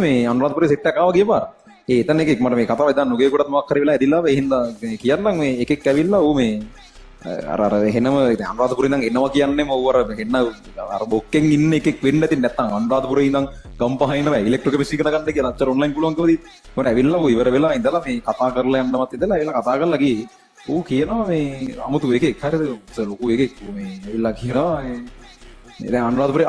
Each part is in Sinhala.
මේ අනුරාධපුරේ සෙට් එකක් ආවා ගියපාර. එතන එකෙක් මට මේ කතාව දැන් නුගේ කොටත් මොකක් හරි වෙලා ඇදිලා ඒ හින්දා කියන්නම් මේ එකෙක් ඇවිල්ලා ඌ මේ අර එහෙනම අනුරාධපුරේ ඉඳන් එනවා කියන්නේ මම ඌ එන්න අර බොක්කෙන් ඉන්න එකෙක් වෙන්න ඇති නැත්නම් අනුරාධපුරේ ඉඳන් ගම්පහ එනවා ඉලෙක්ට්‍රික් කෙමිස්ට්‍රි ඉගෙන ගන්න කියලා අච්චර ඔන්ලයින් පුළුවන් කවදී මට ඇවිල්ලා ඌ ඉවර වෙලා ඉඳලා මේ කතා කරලා යන්නවත් ඉඳලා ඇවිල්ලා කතා කරලා ගියේ ඌ කියනවා මේ අමුතු එකෙක් හරිද ලොකු එකෙක් මේ ඇවිල්ලා කියනවා දැන් අනුරාධපුරේ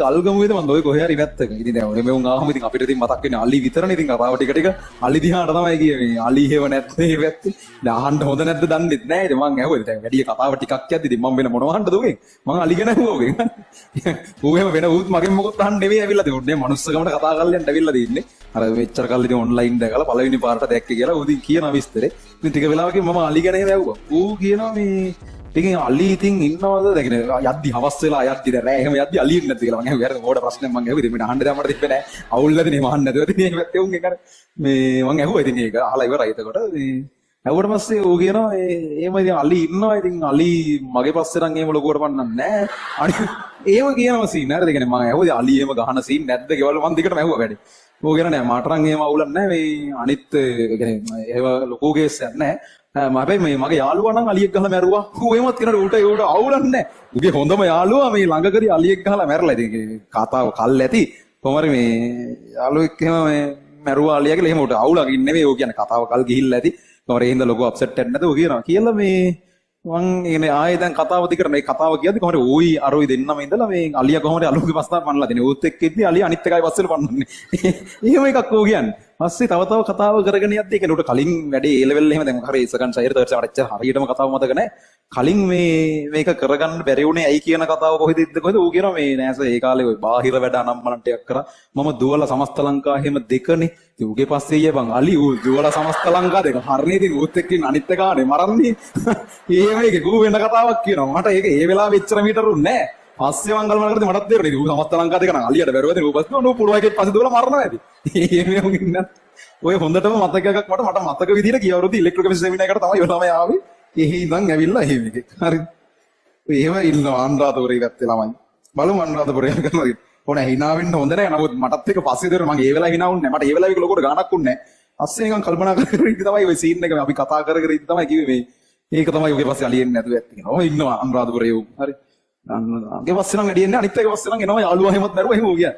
ගල්ගමුවේද මම ඔය කොහේ හරි වැත්තක. ඉතින් දැන් ඔය මෙවුන් ආවම ඉතින් අපිට ඉතින් මතක් වෙන්නේ අලි විතරනේ. ඉතින් කතාව ටික ටික අලි දිහාට තමයි ගියේ මේ. අලි හේව නැත්නම් මේ වැත්තේ. දැන් අහන්න හොඳ නැද්ද දන්නෙත් නැහැ. ඉතින් මං ඇහුවා. දැන් වැඩි කතාව ටිකක් යද්දි ඉතින් මම වෙන මොනවා අහන්නද උගෙන්? මං අලි ගැන ඇහුවා උගෙන්. ඌ එහෙම වෙන ඌත් මගෙන් මොකොත් අහන්න නෙවෙයි ඇවිල්ලා තියෙන්නේ. මේ මනුස්සකමට කතා කරලා යන්න ඇවිල්ලා තියෙන්නේ. අර මෙච්චර කල් ඉතින් ඔන්ලයින් දැකලා පළවෙනි පාරට දැක්කේ කියලා ඌ ඉතින් කියන විස්තරේ. ඉතින් ටික වෙලාවකින් මම අලි ගැන එහෙම ඇහුවා. ඌ කියනවා මේ ඉතින් අලි ඉතින් ඉන්නවද දැන් යද්දි හවස් වෙලා යද්දි දැන් රෑ එහෙම යද්දි අලියෙක් නැද්ද කියලා මම ඇහුවා. යාර මොකද ප්‍රශ්නේ මම ඇහුවා. ඉතින් මට අහන්න දැන් මට තිබ්බේ නෑ. අවුල් නැති නේ මම අහන්න නැතුව. ඉතින් මේ පැත්තේ උන් එක මේ මම ඇහුවා ඉතින් ඒක අහලා ඉවරයි එතකොට. ඇහුවට පස්සේ ඌ කියනවා එහෙම ඉතින් අලි ඉන්නවා. ඉතින් අලි මගේ පස්සේ නම් එහෙම ලොකුවට පන්නන්නේ නෑ. අනිත් ඒව කියනවා සීන් නේද? ඒ කියන්නේ මම ඇහුවා අලි එහෙම ගහන සීන් නැද්ද කියලා මම දිගටම ඇහුවා වැඩි. ඌ කියනවා නෑ මට නම් එහෙම අවුලක් නෑ. මේ අනිත් ඒ කියන්නේ ඒව ලොකු කේසයක් නෑ. හැබැයි මේ මගේ යාළුවා නම් අලියෙක් ගහලා මැරුවා. ඌ එහෙමත් කියනකොට ඌට අවුලක් නැහැ. උගේ හොඳම යාළුවා මේ ළඟකදී අලියෙක් ගහලා මැරලා. ඉතින් කතාව කල් ඇති. කොහමද මේ යාළුවෙක් එහෙම මේ මැරුවා අලියා කියලා එහෙම උට අවුලක් ඉන්නේ නෙවෙයි. ඌ කියන්නේ කතාව කල් ගිහිල්ලා ඇති. කොහමද ඒ හින්දා ලොකු අප්සෙට් එකක් නැද ඌ කියනවා. කියලා මේ මං ඉන්නේ ආයේ දැන් කතාව දිකට මේ කතාව කියද්දි කොහමද ඌයි අරෝයි දෙන්නම ඉඳලා මේ අලියා කොහමද අලුගේ පස්තාව පන්නලා දෙන්නේ. ඌත් එක්ක ඉද්දි අලියා අනිත් එකයි පස්සෙල පන්නන්නේ. එහෙම එකක් ඌ කියන්නේ. පස්සේ තව කතාව කරගෙන යද්දි ඒ කියන්නේ උට කලින් වැඩේ ඒ ලෙවල් එහෙම දැන් හරි සෙකන්ඩ් සයිර් තර්ඩ් සයිර් අච්චර හරියටම කතාව මතක නැහැ. කලින් මේක කරගන්න බැරි වුණේ ඇයි කියන කතාව කොහෙද ඉද්ද කොහෙද ඌ කියනවා මේ නෑස ඒ කාලේ ඔය බාහිර වැඩ අනම්මන ටිකක් කරා මම දුවලා සමස්ත ලංකා එහෙම දෙකනේ. ඉතින් ඌගේ පස්සේ ඊයේ බං අලි ඌ දුවලා සමස්ත ලංකා දෙක හරිනේ. ඉතින් ඌත් එක්කින් අනිත් එකානේ මරන්නේ. ඒ මේක ගූ වෙන කතාවක් කියනවා. මට ඒක ඒ වෙලාවෙ එච්චර මීටරුන් නෑ. පස්සේ මං කල්පනා කරද්දි මටත් තේරුණා. ඉතින් ඌ සමස්ත ලංකා දෙක නම් අලියට බැරුවද ඌ පස්සේ ඌ පුළුවන් එකෙක් පස්සේ දුවලා මරනවා ඇති. ඒ මේ උන් ඉන්න ඔය හොඳටම මතකයක් මට මතක විදිහට ගිය අවුරුද්දේ ඉලෙක්ට්‍රික් කෙමිස්ට්‍රි සෙමිනාර් එකට තමයි ළමයි ආවේ. එහි ඉඳන් ඇවිල්ලා එහෙම එකේ. හරිද? ඔය එහෙම ඉන්නවා අනුරාධපුරේ පැත්තේ ළමයි. බලමු අනුරාධපුරේ කරනවා. ඕනේ hina වෙන්න හොඳ නැහැ. නමුත් මටත් එක පස්සේ දෙර මම ඒ වෙලාවේ hina වුන්නේ නැහැ. මට ඒ වෙලාවේ ලොකුට ගාණක් වුන්නේ නැහැ. පස්සේ නිකන් කල්පනා කර ඉඳි තමයි ඔය සීන් එක අපි කතා කර ඉඳි තමයි කිව්වේ මේ. ඒක තමයි ඔගේ පස්සේ අලියෙන්නේ නැතුව ඇත්ත කියනවා. ඔය ඉන්නවා අනුරාධපුරේ උන්. හරි. අන්ගේ පස්සේ නම් වැඩි එන්නේ අනිත් එක පස්සේ නම් එනවා යාළුවා එහෙමත් දරුවා එහෙම කියන්නේ.